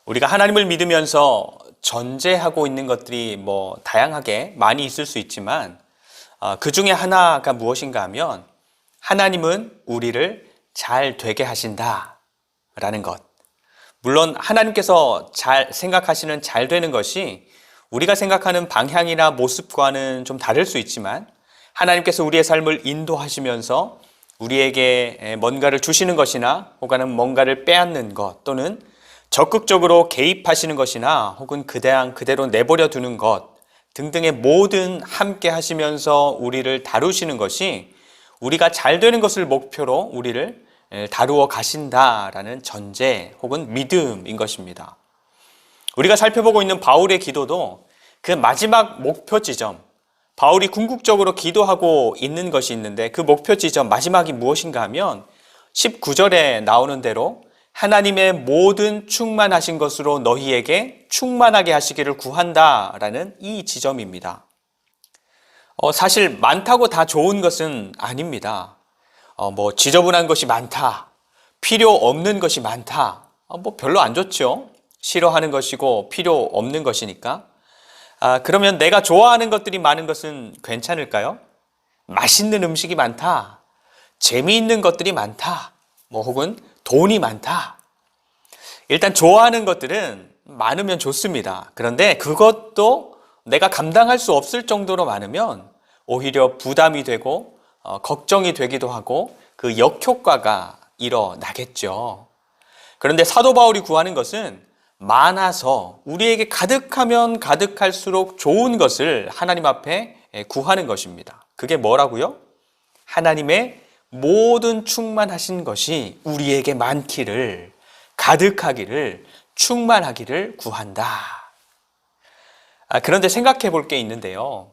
우리가 하나님을 믿으면서 전제하고 있는 것들이 다양하게 많이 있을 수 있지만 그 중에 하나가 무엇인가 하면 하나님은 우리를 잘 되게 하신다라는 것. 물론 하나님께서 잘 생각하시는 잘 되는 것이 우리가 생각하는 방향이나 모습과는 좀 다를 수 있지만 하나님께서 우리의 삶을 인도하시면서 우리에게 뭔가를 주시는 것이나 혹은 뭔가를 빼앗는 것 또는 적극적으로 개입하시는 것이나 혹은 그대로 내버려 두는 것 등등의 모든 함께 하시면서 우리를 다루시는 것이 우리가 잘 되는 것을 목표로 우리를 다루어 가신다라는 전제 혹은 믿음인 것입니다. 우리가 살펴보고 있는 바울의 기도도 그 마지막 목표 지점, 바울이 궁극적으로 기도하고 있는 것이 있는데 그 목표 지점 마지막이 무엇인가 하면 19절에 나오는 대로 하나님의 모든 충만하신 것으로 너희에게 충만하게 하시기를 구한다라는 이 지점입니다. 사실 많다고 다 좋은 것은 아닙니다. 지저분한 것이 많다, 필요 없는 것이 많다, 별로 안 좋죠. 싫어하는 것이고 필요 없는 것이니까. 그러면 내가 좋아하는 것들이 많은 것은 괜찮을까요? 맛있는 음식이 많다, 재미있는 것들이 많다, 혹은 돈이 많다. 일단 좋아하는 것들은 많으면 좋습니다. 그런데 그것도 내가 감당할 수 없을 정도로 많으면 오히려 부담이 되고 걱정이 되기도 하고 그 역효과가 일어나겠죠. 그런데 사도 바울이 구하는 것은 많아서 우리에게 가득하면 가득할수록 좋은 것을 하나님 앞에 구하는 것입니다. 그게 뭐라고요? 하나님의 모든 충만하신 것이 우리에게 많기를, 가득하기를, 충만하기를 구한다. 그런데 생각해 볼 게 있는데요.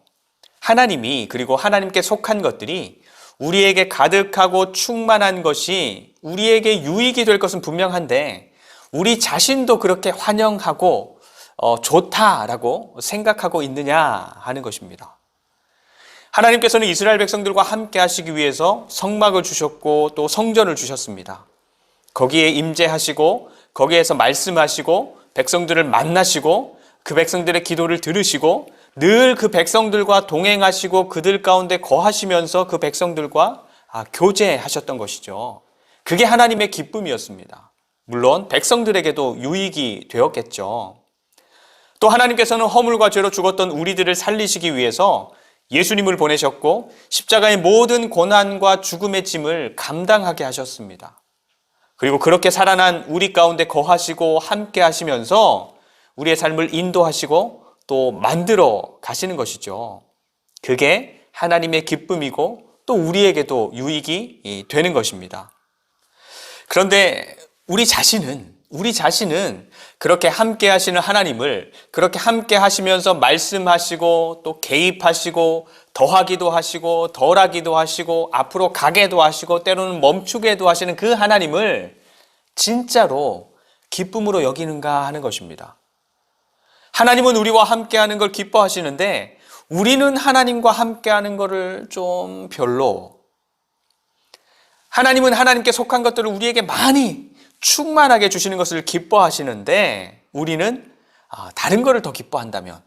하나님이 그리고 하나님께 속한 것들이 우리에게 가득하고 충만한 것이 우리에게 유익이 될 것은 분명한데 우리 자신도 그렇게 환영하고 좋다라고 생각하고 있느냐 하는 것입니다. 하나님께서는 이스라엘 백성들과 함께 하시기 위해서 성막을 주셨고 또 성전을 주셨습니다. 거기에 임재하시고 거기에서 말씀하시고 백성들을 만나시고 그 백성들의 기도를 들으시고 늘 그 백성들과 동행하시고 그들 가운데 거하시면서 그 백성들과 교제하셨던 것이죠. 그게 하나님의 기쁨이었습니다. 물론 백성들에게도 유익이 되었겠죠. 또 하나님께서는 허물과 죄로 죽었던 우리들을 살리시기 위해서 예수님을 보내셨고 십자가의 모든 고난과 죽음의 짐을 감당하게 하셨습니다. 그리고 그렇게 살아난 우리 가운데 거하시고 함께 하시면서 우리의 삶을 인도하시고 또 만들어 가시는 것이죠. 그게 하나님의 기쁨이고 또 우리에게도 유익이 되는 것입니다. 그런데 우리 자신은 그렇게 함께 하시는 하나님을 그렇게 함께 하시면서 말씀하시고 또 개입하시고 더하기도 하시고 덜하기도 하시고 앞으로 가게도 하시고 때로는 멈추게도 하시는 그 하나님을 진짜로 기쁨으로 여기는가 하는 것입니다. 하나님은 우리와 함께 하는 걸 기뻐하시는데 우리는 하나님과 함께 하는 것을 좀 별로. 하나님은 하나님께 속한 것들을 우리에게 많이 충만하게 주시는 것을 기뻐하시는데 우리는 다른 것을 더 기뻐한다면,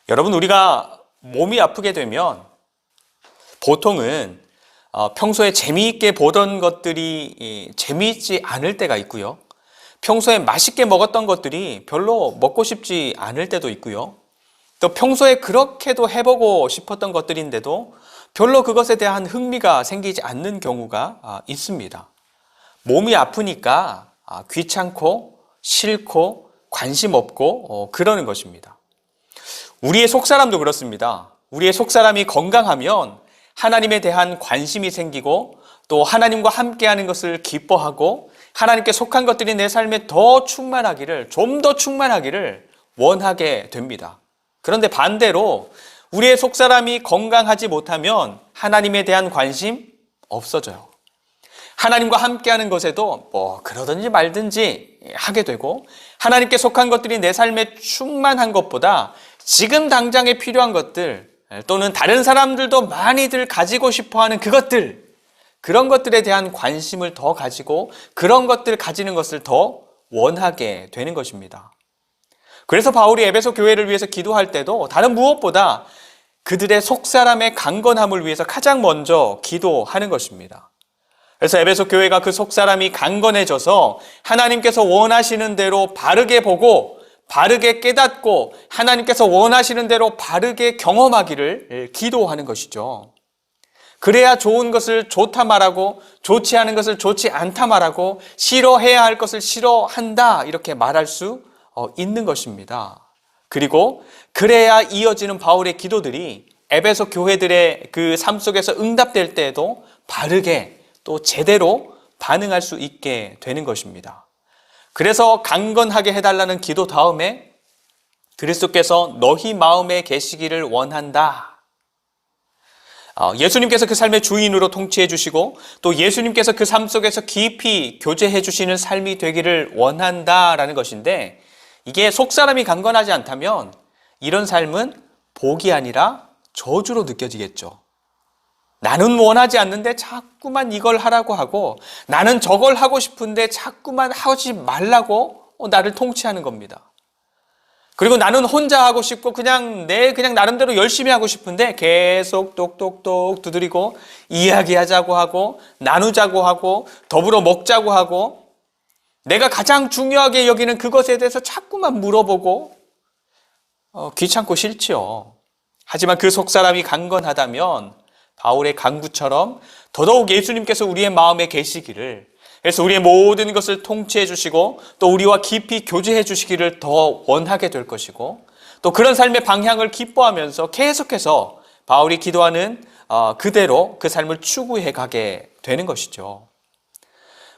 여러분, 우리가 몸이 아프게 되면 보통은 평소에 재미있게 보던 것들이 재미있지 않을 때가 있고요. 평소에 맛있게 먹었던 것들이 별로 먹고 싶지 않을 때도 있고요. 또 평소에 그렇게도 해보고 싶었던 것들인데도 별로 그것에 대한 흥미가 생기지 않는 경우가 있습니다. 몸이 아프니까 귀찮고 싫고 관심 없고 그러는 것입니다. 우리의 속사람도 그렇습니다. 우리의 속사람이 건강하면 하나님에 대한 관심이 생기고 또 하나님과 함께하는 것을 기뻐하고 하나님께 속한 것들이 내 삶에 더 충만하기를, 좀 더 충만하기를 원하게 됩니다. 그런데 반대로 우리의 속사람이 건강하지 못하면 하나님에 대한 관심 없어져요. 하나님과 함께하는 것에도 그러든지 말든지 하게 되고 하나님께 속한 것들이 내 삶에 충만한 것보다 지금 당장에 필요한 것들 또는 다른 사람들도 많이들 가지고 싶어하는 그것들, 그런 것들에 대한 관심을 더 가지고 그런 것들 가지는 것을 더 원하게 되는 것입니다. 그래서 바울이 에베소 교회를 위해서 기도할 때도 다른 무엇보다 그들의 속사람의 강건함을 위해서 가장 먼저 기도하는 것입니다. 그래서 에베소 교회가 그 속사람이 강건해져서 하나님께서 원하시는 대로 바르게 보고 바르게 깨닫고 하나님께서 원하시는 대로 바르게 경험하기를 기도하는 것이죠. 그래야 좋은 것을 좋다 말하고 좋지 않은 것을 좋지 않다 말하고 싫어해야 할 것을 싫어한다 이렇게 말할 수 있는 것입니다. 그리고 그래야 이어지는 바울의 기도들이 에베소 교회들의 그 삶 속에서 응답될 때에도 바르게 또 제대로 반응할 수 있게 되는 것입니다. 그래서 강건하게 해달라는 기도 다음에 그리스도께서 너희 마음에 계시기를 원한다. 예수님께서 그 삶의 주인으로 통치해 주시고 또 예수님께서 그 삶 속에서 깊이 교제해 주시는 삶이 되기를 원한다라는 것인데, 이게 속사람이 강건하지 않다면 이런 삶은 복이 아니라 저주로 느껴지겠죠. 나는 원하지 않는데 자꾸만 이걸 하라고 하고 나는 저걸 하고 싶은데 자꾸만 하지 말라고 나를 통치하는 겁니다. 그리고 나는 혼자 하고 싶고 그냥 나름대로 열심히 하고 싶은데 계속 똑똑똑 두드리고 이야기하자고 하고 나누자고 하고 더불어 먹자고 하고 내가 가장 중요하게 여기는 그것에 대해서 자꾸만 물어보고 귀찮고 싫지요. 하지만 그 속사람이 강건하다면 바울의 강구처럼 더더욱 예수님께서 우리의 마음에 계시기를, 그래서 우리의 모든 것을 통치해 주시고 또 우리와 깊이 교제해 주시기를 더 원하게 될 것이고, 또 그런 삶의 방향을 기뻐하면서 계속해서 바울이 기도하는 그대로 그 삶을 추구해 가게 되는 것이죠.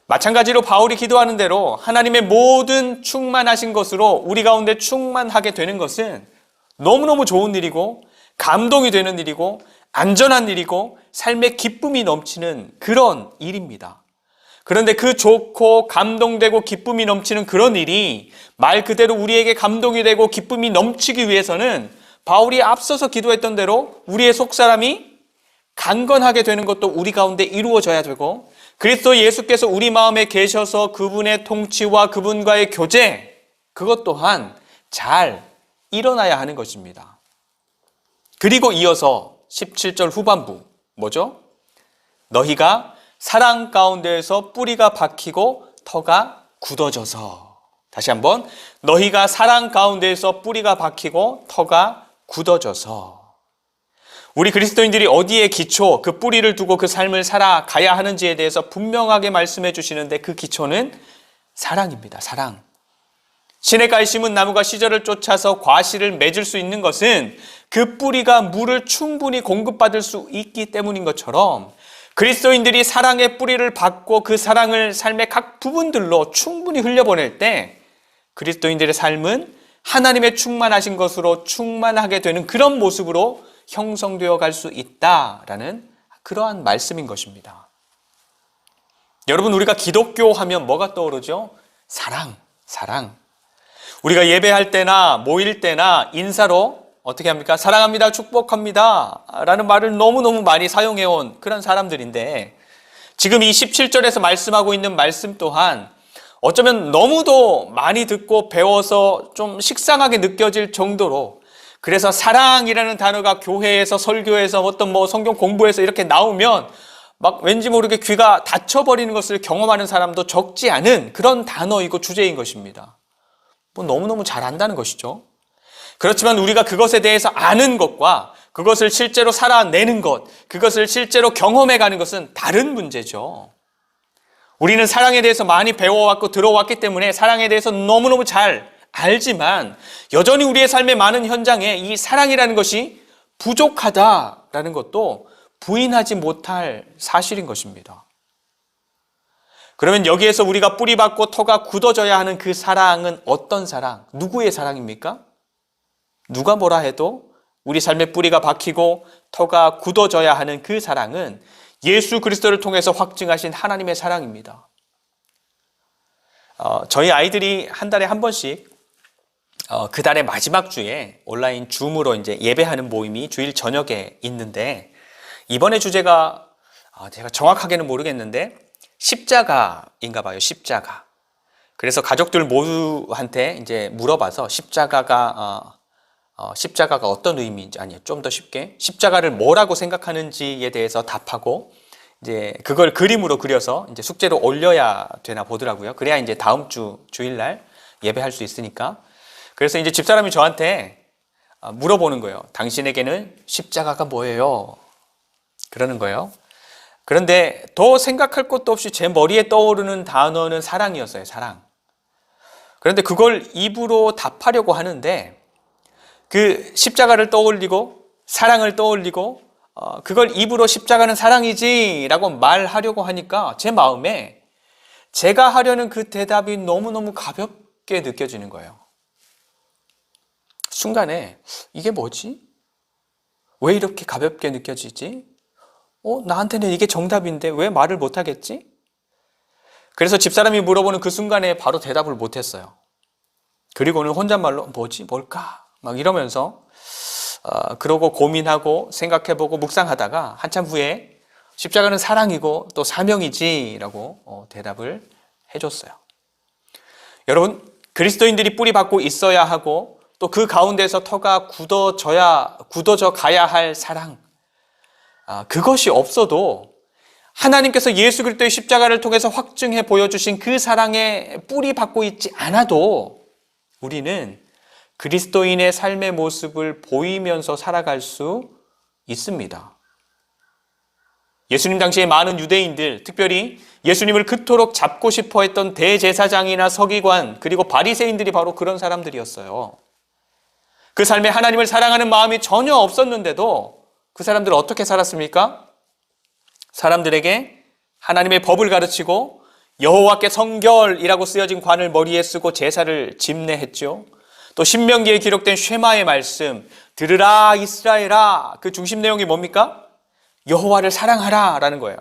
마찬가지로 바울이 기도하는 대로 하나님의 모든 충만하신 것으로 우리 가운데 충만하게 되는 것은 너무너무 좋은 일이고 감동이 되는 일이고 안전한 일이고 삶의 기쁨이 넘치는 그런 일입니다. 그런데 그 좋고 감동되고 기쁨이 넘치는 그런 일이 말 그대로 우리에게 감동이 되고 기쁨이 넘치기 위해서는 바울이 앞서서 기도했던 대로 우리의 속사람이 강건하게 되는 것도 우리 가운데 이루어져야 되고, 그리스도 예수께서 우리 마음에 계셔서 그분의 통치와 그분과의 교제, 그것 또한 잘 일어나야 하는 것입니다. 그리고 이어서 17절 후반부 뭐죠? 너희가 사랑 가운데에서 뿌리가 박히고 터가 굳어져서. 다시 한번, 너희가 사랑 가운데에서 뿌리가 박히고 터가 굳어져서. 우리 그리스도인들이 어디에 기초, 그 뿌리를 두고 그 삶을 살아가야 하는지에 대해서 분명하게 말씀해 주시는데 그 기초는 사랑입니다. 사랑. 시냇가에 심은 나무가 시절을 쫓아서 과실을 맺을 수 있는 것은 그 뿌리가 물을 충분히 공급받을 수 있기 때문인 것처럼, 그리스도인들이 사랑의 뿌리를 받고 그 사랑을 삶의 각 부분들로 충분히 흘려보낼 때 그리스도인들의 삶은 하나님의 충만하신 것으로 충만하게 되는 그런 모습으로 형성되어 갈 수 있다라는 그러한 말씀인 것입니다. 여러분, 우리가 기독교 하면 뭐가 떠오르죠? 사랑. 우리가 예배할 때나 모일 때나 인사로 어떻게 합니까? 사랑합니다, 축복합니다 라는 말을 너무너무 많이 사용해온 그런 사람들인데, 지금 이 17절에서 말씀하고 있는 말씀 또한 어쩌면 너무도 많이 듣고 배워서 좀 식상하게 느껴질 정도로, 그래서 사랑이라는 단어가 교회에서 설교에서 어떤 성경 공부에서 이렇게 나오면 막 왠지 모르게 귀가 닫혀버리는 것을 경험하는 사람도 적지 않은 그런 단어이고 주제인 것입니다. 너무너무 잘 안다는 것이죠. 그렇지만 우리가 그것에 대해서 아는 것과 그것을 실제로 살아내는 것, 그것을 실제로 경험해가는 것은 다른 문제죠. 우리는 사랑에 대해서 많이 배워왔고 들어왔기 때문에 사랑에 대해서 너무너무 잘 알지만 여전히 우리의 삶의 많은 현장에 이 사랑이라는 것이 부족하다라는 것도 부인하지 못할 사실인 것입니다. 그러면 여기에서 우리가 뿌리박고 터가 굳어져야 하는 그 사랑은 어떤 사랑? 누구의 사랑입니까? 누가 뭐라 해도 우리 삶의 뿌리가 박히고 터가 굳어져야 하는 그 사랑은 예수 그리스도를 통해서 확증하신 하나님의 사랑입니다. 저희 아이들이 한 달에 한 번씩 그 달의 마지막 주에 온라인 줌으로 이제 예배하는 모임이 주일 저녁에 있는데, 이번에 주제가 제가 정확하게는 모르겠는데 십자가인가 봐요. 십자가. 그래서 가족들 모두한테 이제 물어봐서 십자가가 어떤 의미인지, 아니요, 좀 더 쉽게 십자가를 뭐라고 생각하는지에 대해서 답하고, 이제 그걸 그림으로 그려서 이제 숙제로 올려야 되나 보더라고요. 그래야 이제 다음 주 주일날 예배할 수 있으니까. 그래서 이제 집사람이 저한테 물어보는 거예요. 당신에게는 십자가가 뭐예요? 그러는 거예요. 그런데 더 생각할 것도 없이 제 머리에 떠오르는 단어는 사랑이었어요. 사랑. 그런데 그걸 입으로 답하려고 하는데 그 십자가를 떠올리고 사랑을 떠올리고 그걸 입으로 십자가는 사랑이지 라고 말하려고 하니까 제 마음에 제가 하려는 그 대답이 너무너무 가볍게 느껴지는 거예요. 순간에 이게 뭐지? 왜 이렇게 가볍게 느껴지지? 나한테는 이게 정답인데 왜 말을 못하겠지? 그래서 집사람이 물어보는 그 순간에 바로 대답을 못했어요. 그리고는 혼잣말로 뭐지? 뭘까? 막 이러면서 그러고 고민하고 생각해보고 묵상하다가 한참 후에 십자가는 사랑이고 또 사명이지 라고 대답을 해줬어요. 여러분, 그리스도인들이 뿌리 받고 있어야 하고 또 그 가운데서 터가 굳어져 가야 할 사랑, 그것이 없어도 하나님께서 예수 그리스도의 십자가를 통해서 확증해 보여주신 그 사랑에 뿌리 받고 있지 않아도 우리는 그리스도인의 삶의 모습을 보이면서 살아갈 수 있습니다. 예수님 당시에 많은 유대인들, 특별히 예수님을 그토록 잡고 싶어 했던 대제사장이나 서기관, 그리고 바리새인들이 바로 그런 사람들이었어요. 그 삶에 하나님을 사랑하는 마음이 전혀 없었는데도 그 사람들은 어떻게 살았습니까? 사람들에게 하나님의 법을 가르치고 여호와께 성결이라고 쓰여진 관을 머리에 쓰고 제사를 집례했죠. 또 신명기에 기록된 쉐마의 말씀, 들으라 이스라엘아, 그 중심 내용이 뭡니까? 여호와를 사랑하라 라는 거예요.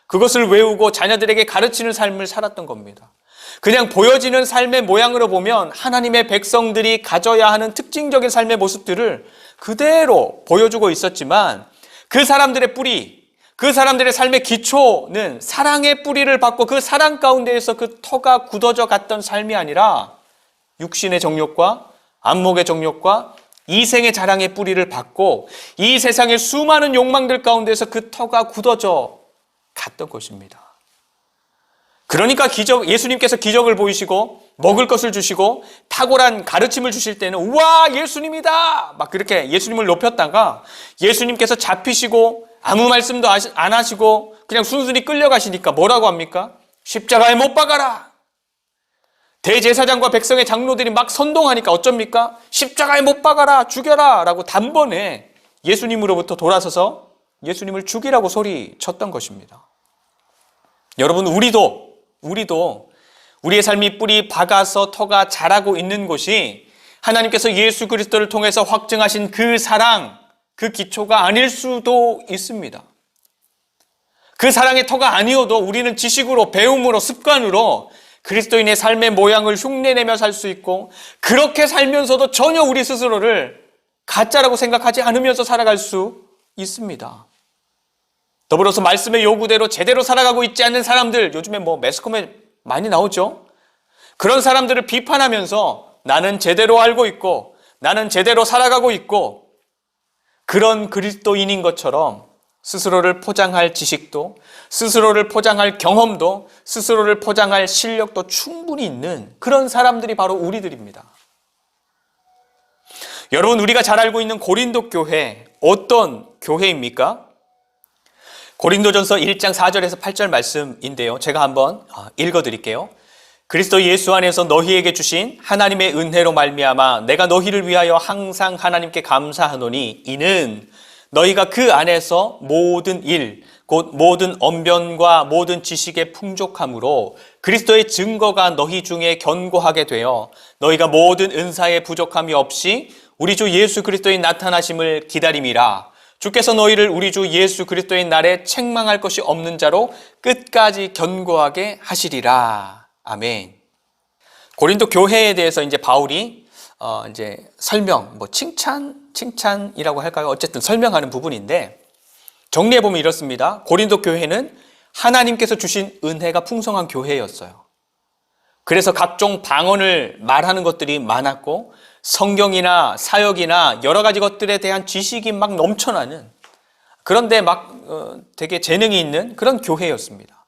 그것을 외우고 자녀들에게 가르치는 삶을 살았던 겁니다. 그냥 보여지는 삶의 모양으로 보면 하나님의 백성들이 가져야 하는 특징적인 삶의 모습들을 그대로 보여주고 있었지만 그 사람들의 뿌리, 그 사람들의 삶의 기초는 사랑의 뿌리를 받고 그 사랑 가운데에서 그 터가 굳어져 갔던 삶이 아니라 육신의 정욕과 안목의 정욕과 이생의 자랑의 뿌리를 받고 이 세상의 수많은 욕망들 가운데서 그 터가 굳어져 갔던 것입니다. 그러니까 예수님께서 기적을 보이시고 먹을 것을 주시고 탁월한 가르침을 주실 때는 우와 예수님이다 막 그렇게 예수님을 높였다가 예수님께서 잡히시고 아무 말씀도 안 하시고 그냥 순순히 끌려가시니까 뭐라고 합니까? 십자가에 못 박아라. 대제사장과 백성의 장로들이 막 선동하니까 어쩝니까? 십자가에 못 박아라, 죽여라 라고 단번에 예수님으로부터 돌아서서 예수님을 죽이라고 소리쳤던 것입니다. 여러분, 우리도 우리의 삶이 뿌리 박아서 터가 자라고 있는 곳이 하나님께서 예수 그리스도를 통해서 확증하신 그 사랑, 그 기초가 아닐 수도 있습니다. 그 사랑의 터가 아니어도 우리는 지식으로, 배움으로, 습관으로 그리스도인의 삶의 모양을 흉내내며 살 수 있고 그렇게 살면서도 전혀 우리 스스로를 가짜라고 생각하지 않으면서 살아갈 수 있습니다. 더불어서 말씀의 요구대로 제대로 살아가고 있지 않는 사람들, 요즘에 매스컴에 많이 나오죠. 그런 사람들을 비판하면서 나는 제대로 알고 있고 나는 제대로 살아가고 있고 그런 그리스도인인 것처럼 스스로를 포장할 지식도, 스스로를 포장할 경험도, 스스로를 포장할 실력도 충분히 있는 그런 사람들이 바로 우리들입니다. 여러분, 우리가 잘 알고 있는 고린도 교회, 어떤 교회입니까? 고린도전서 1장 4절에서 8절 말씀인데요. 제가 한번 읽어드릴게요. 그리스도 예수 안에서 너희에게 주신 하나님의 은혜로 말미암아 내가 너희를 위하여 항상 하나님께 감사하노니 이는 너희가 그 안에서 모든 일, 곧 모든 언변과 모든 지식의 풍족함으로 그리스도의 증거가 너희 중에 견고하게 되어 너희가 모든 은사에 부족함이 없이 우리 주 예수 그리스도의 나타나심을 기다림이라. 주께서 너희를 우리 주 예수 그리스도의 날에 책망할 것이 없는 자로 끝까지 견고하게 하시리라. 아멘. 고린도 교회에 대해서 이제 바울이 이제 설명, 칭찬이라고 할까요? 어쨌든 설명하는 부분인데 정리해 보면 이렇습니다. 고린도 교회는 하나님께서 주신 은혜가 풍성한 교회였어요. 그래서 각종 방언을 말하는 것들이 많았고 성경이나 사역이나 여러 가지 것들에 대한 지식이 막 넘쳐나는, 그런데 되게 재능이 있는 그런 교회였습니다.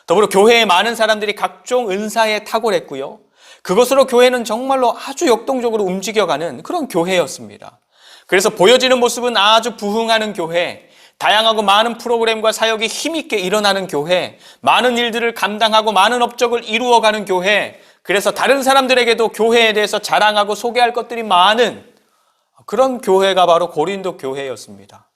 더불어 교회에 많은 사람들이 각종 은사에 탁월했고요. 그것으로 교회는 정말로 아주 역동적으로 움직여가는 그런 교회였습니다. 그래서 보여지는 모습은 아주 부흥하는 교회, 다양하고 많은 프로그램과 사역이 힘있게 일어나는 교회, 많은 일들을 감당하고 많은 업적을 이루어가는 교회, 그래서 다른 사람들에게도 교회에 대해서 자랑하고 소개할 것들이 많은 그런 교회가 바로 고린도 교회였습니다.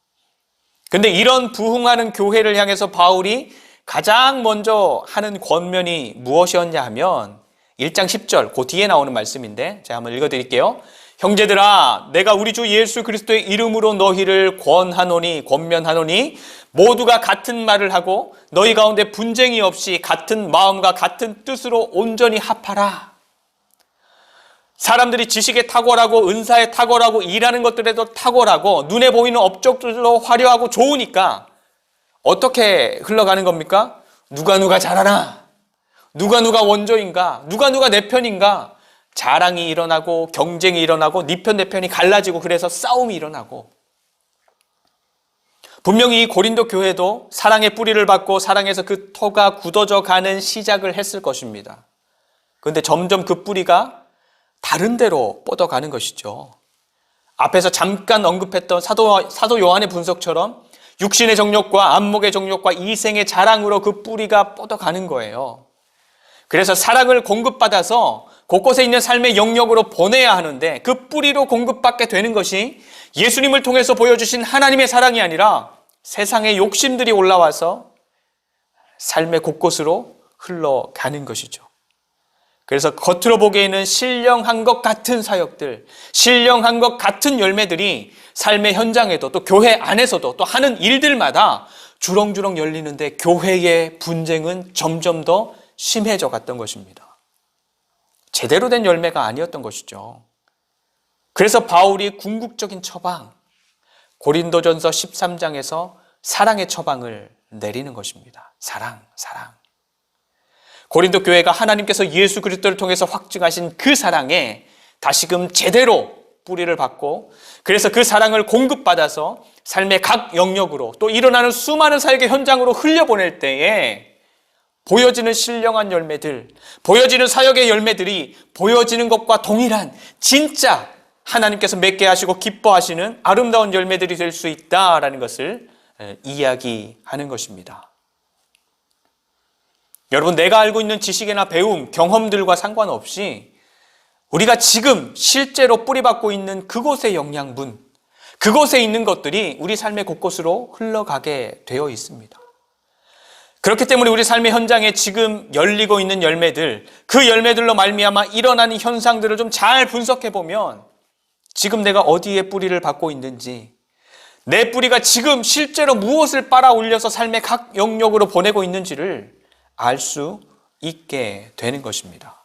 근데 이런 부흥하는 교회를 향해서 바울이 가장 먼저 하는 권면이 무엇이었냐 하면 1장 10절, 그 뒤에 나오는 말씀인데 제가 한번 읽어드릴게요. 형제들아, 내가 우리 주 예수 그리스도의 이름으로 너희를 권면하노니 모두가 같은 말을 하고 너희 가운데 분쟁이 없이 같은 마음과 같은 뜻으로 온전히 합하라. 사람들이 지식에 탁월하고 은사에 탁월하고 일하는 것들에도 탁월하고 눈에 보이는 업적들도 화려하고 좋으니까 어떻게 흘러가는 겁니까? 누가 잘하나? 누가 원조인가? 누가 내 편인가? 자랑이 일어나고 경쟁이 일어나고 네 편 내 편이 갈라지고 그래서 싸움이 일어나고, 분명히 이 고린도 교회도 사랑의 뿌리를 받고 사랑에서 그 터가 굳어져 가는 시작을 했을 것입니다. 그런데 점점 그 뿌리가 다른 데로 뻗어가는 것이죠. 앞에서 잠깐 언급했던 사도 요한의 분석처럼 육신의 정욕과 안목의 정욕과 이생의 자랑으로 그 뿌리가 뻗어가는 거예요. 그래서 사랑을 공급받아서 곳곳에 있는 삶의 영역으로 보내야 하는데 그 뿌리로 공급받게 되는 것이 예수님을 통해서 보여주신 하나님의 사랑이 아니라 세상의 욕심들이 올라와서 삶의 곳곳으로 흘러가는 것이죠. 그래서 겉으로 보기에는 신령한 것 같은 사역들, 신령한 것 같은 열매들이 삶의 현장에도 또 교회 안에서도 또 하는 일들마다 주렁주렁 열리는데 교회의 분쟁은 점점 더 심해져 갔던 것입니다. 제대로 된 열매가 아니었던 것이죠. 그래서 바울이 궁극적인 처방, 고린도전서 13장에서 사랑의 처방을 내리는 것입니다. 사랑. 고린도 교회가 하나님께서 예수 그리스도를 통해서 확증하신 그 사랑에 다시금 제대로 뿌리를 받고, 그래서 그 사랑을 공급받아서 삶의 각 영역으로 또 일어나는 수많은 사역의 현장으로 흘려보낼 때에 보여지는 신령한 열매들, 보여지는 사역의 열매들이 보여지는 것과 동일한 진짜 하나님께서 맺게 하시고 기뻐하시는 아름다운 열매들이 될 수 있다라는 것을 이야기하는 것입니다. 여러분, 내가 알고 있는 지식이나 배움, 경험들과 상관없이 우리가 지금 실제로 뿌리박고 있는 그곳의 영양분, 그곳에 있는 것들이 우리 삶의 곳곳으로 흘러가게 되어 있습니다. 그렇기 때문에 우리 삶의 현장에 지금 열리고 있는 열매들, 그 열매들로 말미암아 일어나는 현상들을 좀 잘 분석해 보면 지금 내가 어디에 뿌리를 받고 있는지, 내 뿌리가 지금 실제로 무엇을 빨아 올려서 삶의 각 영역으로 보내고 있는지를 알 수 있게 되는 것입니다.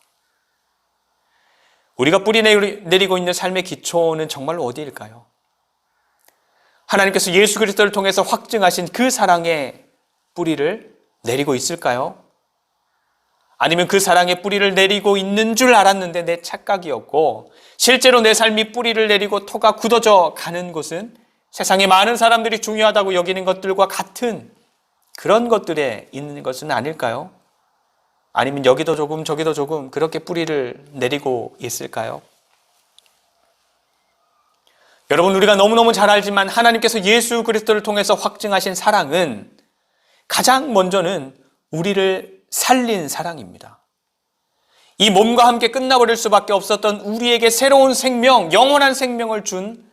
우리가 뿌리 내리고 있는 삶의 기초는 정말로 어디일까요? 하나님께서 예수 그리스도를 통해서 확증하신 그 사랑의 뿌리를 내리고 있을까요? 아니면 그 사랑의 뿌리를 내리고 있는 줄 알았는데 내 착각이었고, 실제로 내 삶이 뿌리를 내리고 터가 굳어져 가는 곳은 세상에 많은 사람들이 중요하다고 여기는 것들과 같은 그런 것들에 있는 것은 아닐까요? 아니면 여기도 조금 저기도 조금 그렇게 뿌리를 내리고 있을까요? 여러분, 우리가 너무너무 잘 알지만 하나님께서 예수 그리스도를 통해서 확증하신 사랑은 가장 먼저는 우리를 살린 사랑입니다. 이 몸과 함께 끝나버릴 수밖에 없었던 우리에게 새로운 생명, 영원한 생명을 준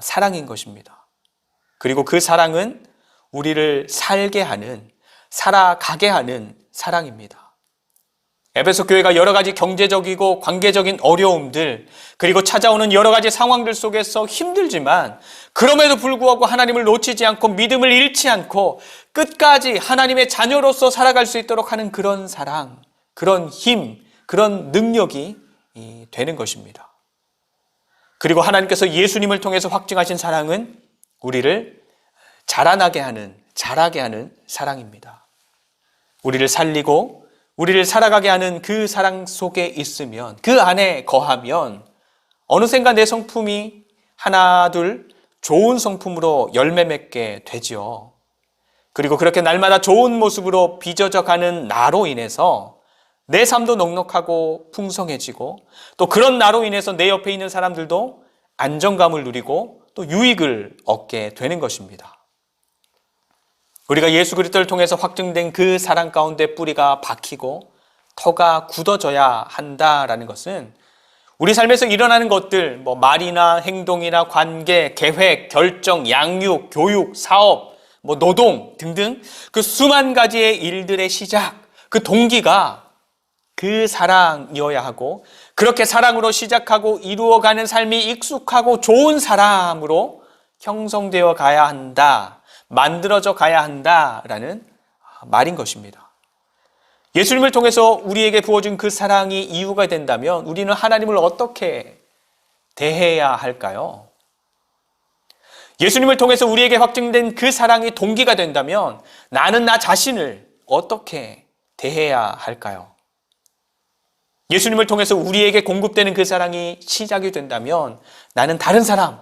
사랑인 것입니다. 그리고 그 사랑은 우리를 살게 하는, 살아가게 하는 사랑입니다. 에베소 교회가 여러 가지 경제적이고 관계적인 어려움들, 그리고 찾아오는 여러 가지 상황들 속에서 힘들지만 그럼에도 불구하고 하나님을 놓치지 않고 믿음을 잃지 않고 끝까지 하나님의 자녀로서 살아갈 수 있도록 하는 그런 사랑, 그런 힘, 그런 능력이 되는 것입니다. 그리고 하나님께서 예수님을 통해서 확증하신 사랑은 우리를 자라게 하는 사랑입니다. 우리를 살리고 우리를 살아가게 하는 그 사랑 속에 있으면, 그 안에 거하면 어느샌가 내 성품이 하나 둘 좋은 성품으로 열매 맺게 되지요. 그리고 그렇게 날마다 좋은 모습으로 빚어져 가는 나로 인해서 내 삶도 넉넉하고 풍성해지고, 또 그런 나로 인해서 내 옆에 있는 사람들도 안정감을 누리고 또 유익을 얻게 되는 것입니다. 우리가 예수 그리스도를 통해서 확증된 그 사랑 가운데 뿌리가 박히고 터가 굳어져야 한다라는 것은 우리 삶에서 일어나는 것들, 말이나 행동이나 관계, 계획, 결정, 양육, 교육, 사업, 노동 등등 그 수만 가지의 일들의 시작, 그 동기가 그 사랑이어야 하고, 그렇게 사랑으로 시작하고 이루어가는 삶이 익숙하고 좋은 사람으로 형성되어 가야 한다, 만들어져 가야 한다라는 말인 것입니다. 예수님을 통해서 우리에게 부어준 그 사랑이 이유가 된다면 우리는 하나님을 어떻게 대해야 할까요? 예수님을 통해서 우리에게 확증된 그 사랑이 동기가 된다면 나는 나 자신을 어떻게 대해야 할까요? 예수님을 통해서 우리에게 공급되는 그 사랑이 시작이 된다면 나는 다른 사람,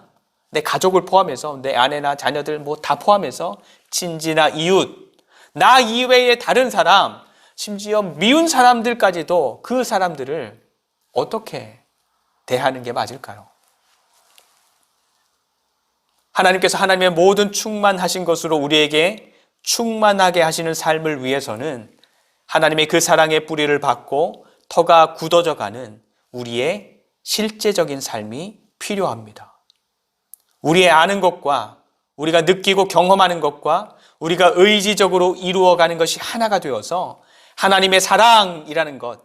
내 가족을 포함해서 내 아내나 자녀들 다 포함해서 친지나 이웃, 나 이외의 다른 사람, 심지어 미운 사람들까지도 그 사람들을 어떻게 대하는 게 맞을까요? 하나님께서 하나님의 모든 충만하신 것으로 우리에게 충만하게 하시는 삶을 위해서는 하나님의 그 사랑의 뿌리를 받고 터가 굳어져 가는 우리의 실제적인 삶이 필요합니다. 우리의 아는 것과 우리가 느끼고 경험하는 것과 우리가 의지적으로 이루어가는 것이 하나가 되어서 하나님의 사랑이라는 것,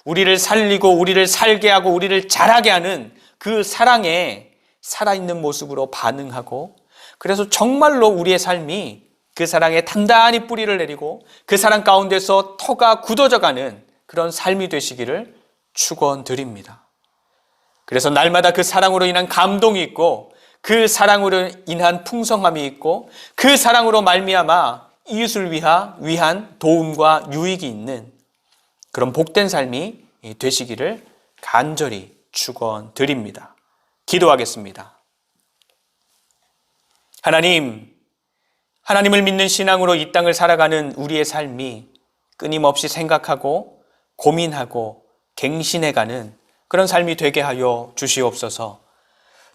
우리를 살리고 우리를 살게 하고 우리를 자라게 하는 그 사랑에 살아있는 모습으로 반응하고, 그래서 정말로 우리의 삶이 그 사랑에 단단히 뿌리를 내리고 그 사랑 가운데서 터가 굳어져가는 그런 삶이 되시기를 축원드립니다. 그래서 날마다 그 사랑으로 인한 감동이 있고, 그 사랑으로 인한 풍성함이 있고, 그 사랑으로 말미암아 이웃을 위한 도움과 유익이 있는 그런 복된 삶이 되시기를 간절히 축원드립니다. 기도하겠습니다. 하나님을 믿는 신앙으로 이 땅을 살아가는 우리의 삶이 끊임없이 생각하고 고민하고 갱신해가는 그런 삶이 되게 하여 주시옵소서.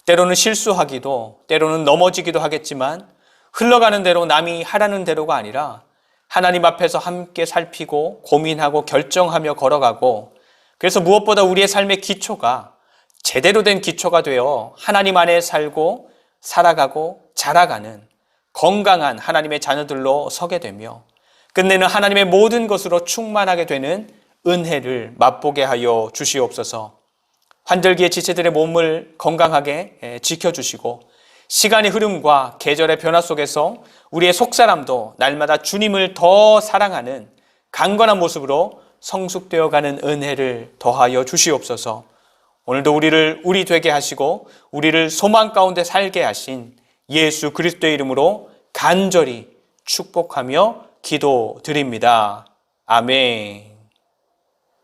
때로는 실수하기도, 때로는 넘어지기도 하겠지만 흘러가는 대로 남이 하라는 대로가 아니라 하나님 앞에서 함께 살피고 고민하고 결정하며 걸어가고, 그래서 무엇보다 우리의 삶의 기초가 제대로 된 기초가 되어 하나님 안에 살고 살아가고 자라가는 건강한 하나님의 자녀들로 서게 되며 끝내는 하나님의 모든 것으로 충만하게 되는 은혜를 맛보게 하여 주시옵소서. 환절기에 지체들의 몸을 건강하게 지켜주시고 시간의 흐름과 계절의 변화 속에서 우리의 속사람도 날마다 주님을 더 사랑하는 강건한 모습으로 성숙되어가는 은혜를 더하여 주시옵소서. 오늘도 우리를 우리 되게 하시고 우리를 소망 가운데 살게 하신 예수 그리스도의 이름으로 간절히 축복하며 기도드립니다. 아멘.